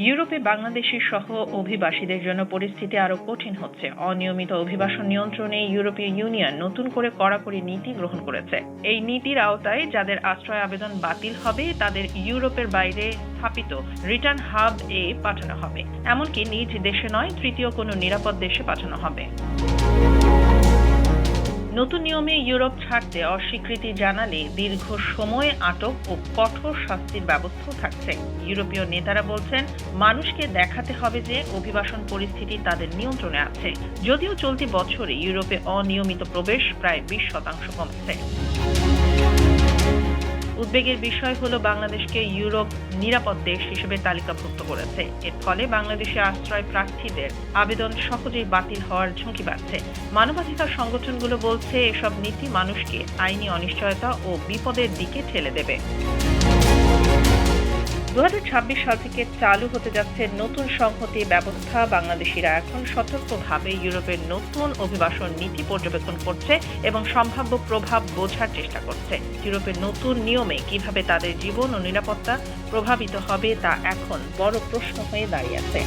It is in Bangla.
ইউরোপে বাংলাদেশি সহ অভিবাসীদের জন্য পরিস্থিতি আরও কঠিন হচ্ছে। অনিয়মিত অভিবাসন নিয়ন্ত্রণে ইউরোপীয় ইউনিয়ন নতুন করে কড়াকড়ি নীতি গ্রহণ করেছে। এই নীতির আওতায় যাদের আশ্রয় আবেদন বাতিল হবে তাদের ইউরোপের বাইরে স্থাপিত রিটার্ন হাব এ পাঠানো হবে, এমনকি নিজ দেশে নয় তৃতীয় কোনো নিরাপদ দেশে পাঠানো হবে। নতুন নিয়মে ইউরোপ ছাড়তে অস্বীকৃতি জানালে দীর্ঘ সময় আটক ও কঠোর শাস্তির ব্যবস্থাও থাকছে। ইউরোপীয় নেতারা বলছেন, মানুষকে দেখাতে হবে যে অভিবাসন পরিস্থিতি তাদের নিয়ন্ত্রণে আছে। যদিও চলতি বছরে ইউরোপে অনিয়মিত প্রবেশ প্রায় 20% কমেছে। উদ্বেগের বিষয় হলো বাংলাদেশকে ইউরোপ নিরাপদ দেশ হিসেবে তালিকাভুক্ত করেছে। এর ফলে বাংলাদেশে আশ্রয় প্রার্থীদের আবেদন সহজেই বাতিল হওয়ার ঝুঁকি বাড়ছে। মানবাধিকার সংগঠনগুলো বলছে, এসব নীতি মানুষকে আইনি অনিশ্চয়তা ও বিপদের দিকে ঠেলে দেবে। 2026 সাল থেকে চালু হতে যাচ্ছে নতুন সংহতি ব্যবস্থা। বাংলাদেশিরা এখন সতর্কভাবে ইউরোপের নতুন অভিবাসন নীতি পর্যবেক্ষণ করছে এবং সম্ভাব্য প্রভাব বোঝার চেষ্টা করছে। ইউরোপের নতুন নিয়মে কিভাবে তাদের জীবন ও নিরাপত্তা প্রভাবিত হবে তা এখন বড় প্রশ্ন হয়ে দাঁড়িয়েছে।